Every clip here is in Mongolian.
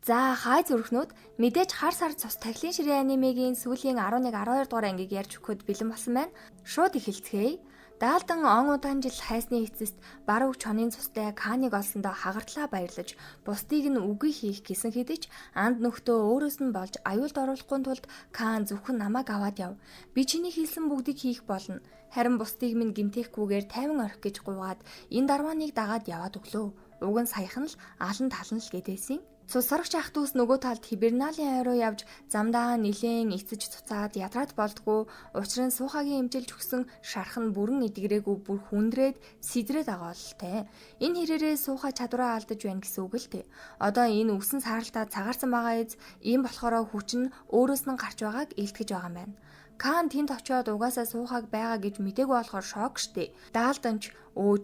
За хай зүрхнүүд мэдээж хар сар цус тахилын ширээ анимегийн сүүлийн 11 12 дугаар ангийг ярьж өгөхөд бэлэн болсон байна. Шууд эхэлцгээе. Даалдан он удаан жил хайсны эцэст баруун чонын цустай Каныг олсондоо хагартлаа баярлаж бусдыг нь үгүй хийх гэсэн хэдиж анд нөхдөө өөрөөс нь болж аюулд оруулахгүй тулд Кан зөвхөн намайг аваад яв. Би чиний хийсэн бүгдийг хийх болно. Харин бусдыг минь гимтэхгүйгээр тайван орхих гэж гуйгаад энэ дарвааныг дагаад яваад өглөө. Уг нь саяхан л алан талан л гэдээсийн. Цус сорогч ах дүүс нөгөө талд Хиберналийн ойроо явж замдаа нилээн эцэж цуцаад ядраад болдгоо учир нь суухагийн имжилж өгсөн шарх нь бүрэн эдгэрээгүй бүр хүндрээд сэдрээд байгаа бололтой. Энэ хэрээрээ сууха чадвараа алдаж байна гэсэн үг л дээ. Одоо энэ үсэн сааралтаа цагаарсан байгаа эз ийм болохоор хүч нь өөрөөс нь гарч байгааг илтгэж байгаа юм байна. Кан тэнд очиод угаасаа суухаг байгаа гэж мдээгүй болохоор шок штэ. Даалданч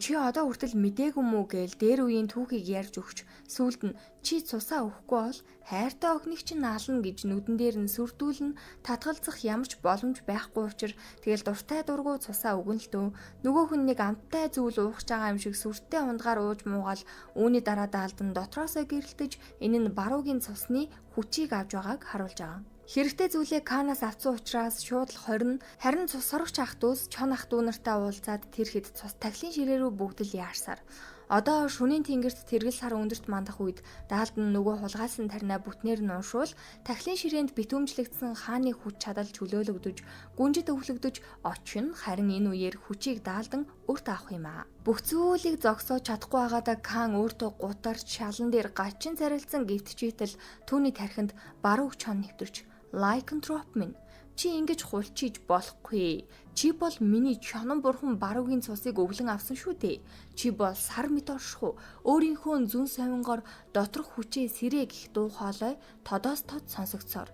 чи одоо хүртэл мдээгүй мүү гээл дээр үеийн түүхийг ярьж өгч сүүлд нь чи цусаа өгөхгүй бол хайртай охиныг чинь наална гэж нүдэн дээр нь сүрдүүлнэ татгалзах ямарч боломж байхгүй учраас тэгэл дуртай дургу цусаа өгөн л дөө. Нөгөө хүн нэг амттай зүйл уухж байгаа юм шиг сүртэй ундгаар ууж муугаал үүний дараа даалдан дотроосоо гэрэлтэж энэ нь баруугийн цусны хүчийг авж байгааг харуулж байгаа. Хэрэгтэй зүйлээ Канаас авсан учраас шууд л хорин харин цус сорогч ах дүүс чон ах дүү нартай уулзаад тэр хэд цус тахилын ширээ рүү бүгд л яарсаар. Одоо шөнийн тэнгэрт тэргэл сар өндөрт мандах үед даалдан нөгөө хулгайсан тарнаа бүтнээр нь уншвал тахилын ширээнд битүүмжлэгдсэн хааны хүч чадал чөлөөлөгдөж гүнжид өвлөгдөж очин харин энэ үеэр хүчийг даалдан өөртөө авах юм аа. Бүх зүйлийг зогсоож чадахгүй байгаадаа Кан өөртөө гутарч шалан дээр гачин царилцсан гівтчийтэл түүний тархинд баруун чон нэвтэрч лайкентроп минь чи ингэж хулчиж болохгүй. Чи бол миний чонон бурхан баруугийн цусыг өвлөн авсан шүү дээ. Чи бол сар мэт оршиху. Өөрийнхөө зүн совингоор доторх хүчээ сэрээ гих дуу хоолой тодоос тод сонсогцоор.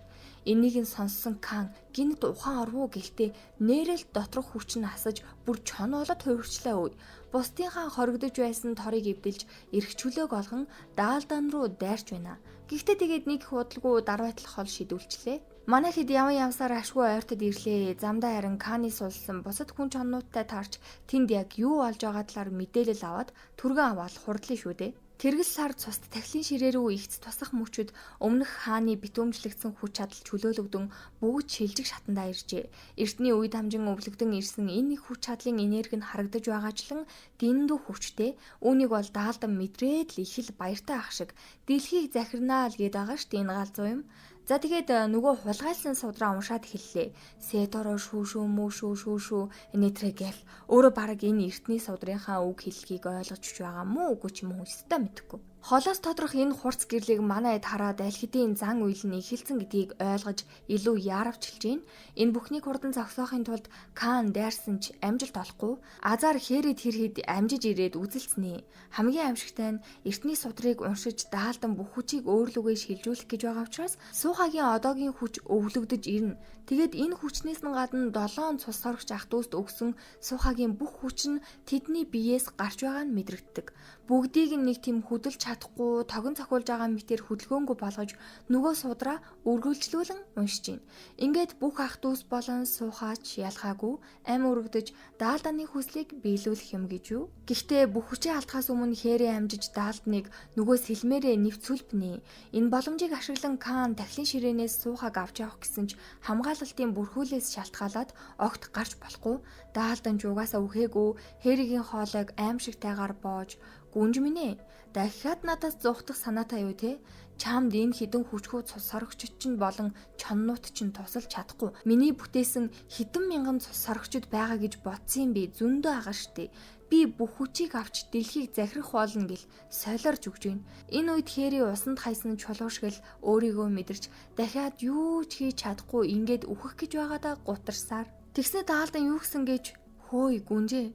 Энийг нь сонссон Кан гинт ухаан орвуу гэлтэй нэрэл доторх хүч нь асаж бүр чон болоод хувирчлаа үе. Бусдынхаа хоригдож байсан торыг эвдэлж эрх чөлөөг олгон даалдан руу дайрч байна. Гэхдээ тэгээд нэг худалгүй дарбайтал хол шидүүлчлээ. Манай хэд явсаар ашгүй ойртод ирлээ. Замдаа харин Каны суулсан бусад хүн чоннуудтай таарч тэнд яг юу болж байгаа талаар мэдээлэл аваад түргэн аваад хурдлын шүү дээ. Тэргэл сар цуст тахилын ширээ рүү ихц тусах мөчөд өмнөх хааны битүүмжлэгдсэн хүч чадал чөлөөлөгдөн бүгд шилжих шатандаа иржээ. Эртний үед хамжин өвлөгдөн ирсэн энэ хүч чадлын энерги нь харагдаж байгаачлан дэндүү хүчтэй. Үүнийг бол даалдан мэдрээд л их л баяртай ах шиг дэлхийг захирнаа л гээд байгаа штэ энэ галзуу юм. За тэгээд нөгөө хулгайлсан судраа уншаад хэллээ. Сэторо шүү энэтрэ гэл. Өөрөө баг энэ эртний судрынхаа үг хэллэгийг ойлгож байгаа мó үгүй ч юм уу өстой мэдэхгүй. Холоос тодрох энэ хурц гэрлийг манай эд хараад аль хэдийн зан үйл нь эхэлсэн гэдгийг ойлгож илүү яаравчилж гин. Энэ бүхнийг хурдан зогсоохын тулд Кан дайрсан ч амжилт олохгүй. Азар хээрэд хэр хэд амжиж ирээд үзэлцнэ. Хамгийн аимшигтай нь эртний судрыг уншиж даалдан бүх хүчийг өөрлөгөө шилжүүлэх гэж байгаа учраас суухагийн одоогийн хүч өвлөгдөж ирнэ. Тэгээд энэ хүчнээс нь гадна 7 цус сорогч ах дүүст өгсөн суухагийн бүх хүч нь тэдний биеэс гарч байгаа нь мэдрэгддэг. Бүгдийг нэг тийм хөдөлж чадахгүй тогон цохиулж байгаа мэтэр хөдөлгөөнгөө болгож нөгөө судраа үргэлжлүүлэн уншиж байна. Ингээд бүх ах дүүс болон суухаач ялгаагүй ам өргөдөж даалданы хүслийг биелүүлэх юм гэж юу? Гэхдээ бүх хүчээ алдахаас өмнө хээрээ амжиж даалдныг нөгөө сэлмээрээ нэвцүүлбэнэ. Энэ боломжийг ашиглан Кан тахилын ширээнээс суухаг авч явах гэсэн ч хамгаалалтын бүрхүүлээс шалтгаалаад огт гарч болохгүй. Даалдан ч угаасаа үхээгүй хээригийн хоолойг аимшигтайгаар боож гүнж минь дахиад надаас зуухдах санаатай юу те? Чамд энэ хідэн хүчгүй цус сорогчд чинь болон чоннууд чинь тусалж чадахгүй. Миний бүтээсэн хэдэн мянган цус сорогчд байгаа гэж бодсон юм би зөндөө агаа штэ. Би бүх хүчийг авч дэлхийг захирах болно гэл солиорж өгж байна. Энэ үед хээри усанд хайсан чулуушгэл өөрийгөө мэдэрч дахиад юу ч хийж чадахгүй ингээд үхэх гэж байгаадаа гутарсаар. Тэгснэ даалдан юу гсэн гэж хөөй гүнжээ.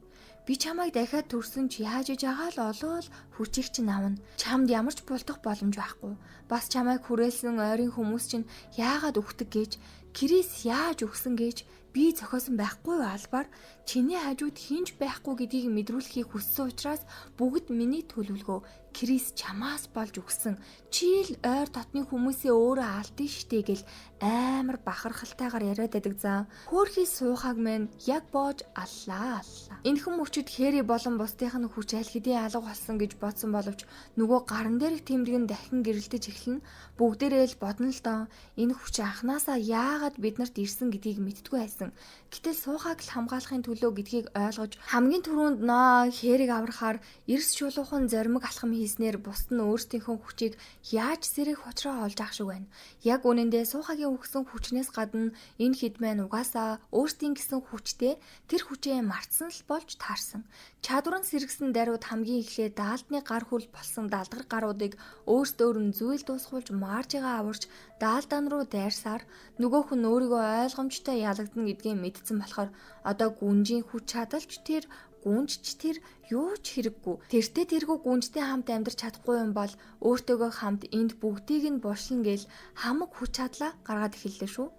Би чамайг дахиад төрсөн ч яаж иж байгаа л олоод хүчийг чинь авна. Чамд ямар ч булдах боломж байхгүй. Бас чамайг хүрээлсэн ойрын хүмүүс чинь яагаад үхдэг гэж, Крис яаж өгсөн гэж би зохиосон байхгүй албаар чиний хажууд хинж байхгүй гэдгийг мэдрүүлэхийг хүссэн учраас бүгд миний төлөвлөгөө Крис чамаас болж өгсөн. Чи л ойр дотны хүмүүсээ өөрөө алдсан штэ гэл амар бахархалтайгаар яриад байдаг заа. Хөөрхий суухаг мэн яг боож аллаа. Энэхэн мөчөд Хэри болон бусдынх нь хүч аль хэдийн алга болсон гэж бодсон боловч нөгөө гаран дээрх тэмдэг нь дахин гэрэлтэж эхэлнэ. Бүгдээрээ л бодно л доо. Энэ хүч анханасаа яагаад биднэрт ирсэн гэдгийг мэдтгүй байсан. Гэтэл суухаг л хамгаалахын төлөө гэдгийг ойлгож хамгийн түрүүнд нөө Хэрийг аврахаар эрс шулуухан зоримог алхам хийснээр бусд нь өөрсдийнхөө хүчийг яаж сэрэх учраа олж авах шиг байна. Яг үнэндээ суухагийн өгсөн хүчнээс гадна энэ хэд маань угаасаа өөрсдийн гэсэн хүчтэй тэр хүчээ мартсан л болж таарсан. Чадвар нь сэргсэн даруйд хамгийн эхлээд даалдны гар хүл болсон даалгар гаруудыг өөрсдөр нь зүйл дуусгуулж маржигаа аварч даалдан руу дайрсаар нөгөөх нь өөрийгөө ойлгомжтой ялагдана гэдгийг мэдсэн болохоор одоо гүнжийн хүч чадалч тэр гүнжч тэр юу ч хэрэггүй. Тэртээ тэргүй гүнжтэй хамт амьдрч чадахгүй юм бол өөртөөгөө хамт энд бүгдийг нь булшилна гэл хамаг хүч чадлаа гаргаад эхэллээ шүү.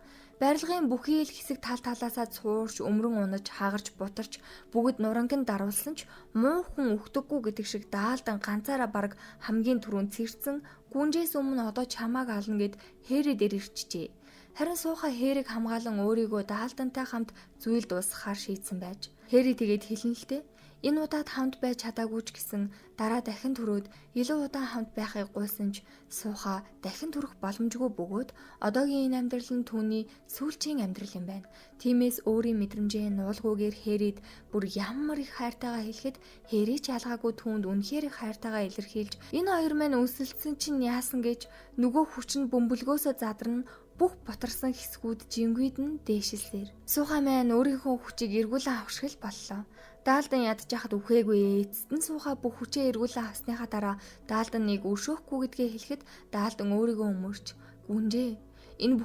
Барилгын бүхий л хэсэг тал талаасаа цуурч өмрөн унаж хагарч бутарч бүгд нуранган даруулсан ч муухан өгдөггүй гэдэг шиг даалдан ганцаараа бараг хамгийн түрүүнд цэрцэн гүнжээс өмнө одоо чамааг ална гэд Хэри дээр ирчихжээ. Харин суухай Хэрийг хамгаалan өөрийгөө даалдантай хамт зүйл дуусгахаар шийдсэн байж. Хэри тэгээд хэлэн л дээ. Энэ удаад хамт байж чадаагүй ч гэсэн дараа дахин төрөөд илүү удаан хамт байхыг гуйсан ч сууха дахин төрөх боломжгүй бөгөөд одоогийн энэ амьдрал нь түүний сүүлчийн амьдрал юм байна. Тиймээс өөрийн мэдрэмжээ нуулгүйгээр Хэрид бүр ямар их хайртайгаа хэлэхэд Хэри ч ялгаагүй түүнд үнэхээр их хайртайгаа илэрхийлж энэ хоёр маань өсөлдсөн чинь яасан гэж нөгөө хүч нь бөмбөлгөөсөө задарна бүх бутарсан хэсгүүд жингүйд нь дээшилсээр. Суухай маань өөрийнхөө хүчийг эргүүлэн авах шиг боллоо. Даалдан ядчихад үхээгүй. Эцэст нь суухай бүх хүчээ эргүүлэн авсныхаа дараа даалдан нэг өршөөхгүй гэдгээ хэлэхэд даалдан өөрийгөө өмөрч гүнжээ. Энэ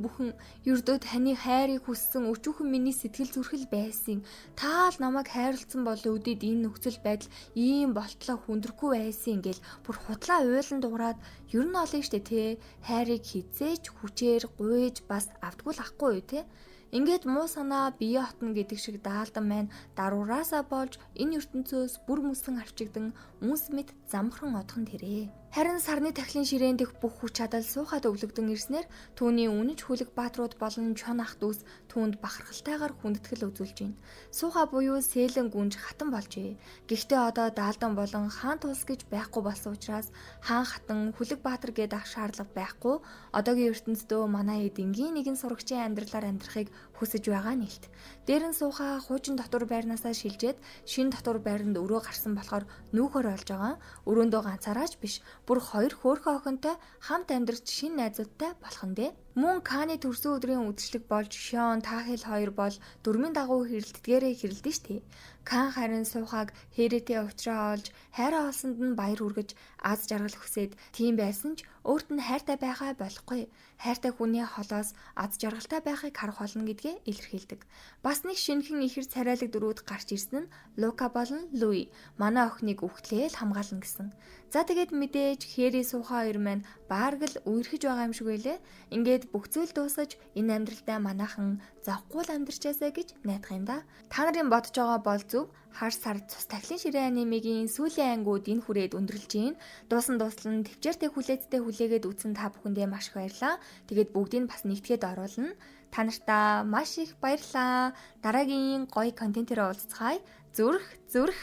бүхэн ердөө таны хайрыг хүссэн өчүүхэн миний сэтгэл зүрхэл байсан. Та л намайг хайрлцсан бол өдөрт энэ нөхцөл байдал ийм болтлоо хүндрэхгүй байсан гэл бүр худлаа уйлан дуурайд ер нь олно штэ тэ. Хайрыг хизээж хүчээр гуйж бас автгүй л ахгүй юу тэ. Ингээд муу санаа бие хотно гэдэг шиг даалдан маань даруураасаа болж энэ ертөнцөөс бүр мөсөн авчигдан үнс мэд замхран одхон тэрээ. Харин сарны тахлын ширээн дэх бүх хүч чадал суухад өвлөгдөн ирснээр түүний үнэж хүлэг баатрууд болон чон ах дүүс түүнд бахархалтайгаар хүндэтгэл үзүүлж байна. Суухай буюу сээлэн гүнж хатан болжээ. Гэхдээ одоо даалдан болон хаан тулс гэж байхгүй болсон учраас хаан хатан хүлэг баатар гээд ах шаардлага байхгүй. Одоогийн ертөнцийн манай эдингийн нэгэн сурагчийн амьдралаар амьдрахыг хүсэж байгаа нэлт. Дээр нь суухай хуучин дотор байрнаасаа шилжээд шин дотор байранд өрөө гарсан болохоор нүүхөр олж байгаа. Өрөөндөө ганцаараач биш бүр хоёр хөөрхөн охинтой хамт амьдрч шин найзуудтай болох нь дээ. Мөн Каны төрсөн өдрийн үдшилэг болж Шон Тахил хоёр бол дөрмийн дагуу хэрэлддгээрээ хэрэлдэн штэ. Кан харин суухайг Хэритэй уулзраа олж хайраа олсонд нь баяр хүргэж аз жаргал хүсээд тийм байсан ч өөрт нь хайртай байхаа болохгүй. Хайртай хүний холоос аз жаргалтай байхыг харах болно гэдгээ илэрхийлдэг. Бас нэг шинэхэн ихэр царайлаг дөрүүд гарч ирсэн нь Лука болон Луи манай охиныг үхтлээл хамгаална гэсэн. За тэгээд мэдээж Хэри суухай хоёр маань баарг л үерхэж байгаа юм шиг байлээ. Ингээд бүх зүйл дуусаж энэ амьдралдаа манайхан завхгүй л амьдрчаасаа гэж найдах юм да. Та нарын бодож байгаа бол зөв. Хар сар цус тахлын ширээ анимегийн сүүлийн ангууд энэ хүрээд өндөрлж гин. Дуусан дуслан төвчээртэй хүлээцтэй хүлээгээд үзсэн та бүхэндээ маш их баярлалаа. Тэгээд бүгдийг бас нэгтгээд оруулна. Та нартаа маш их баярлалаа. Дараагийн гоё контентээр уулзцгаая. Зүрх.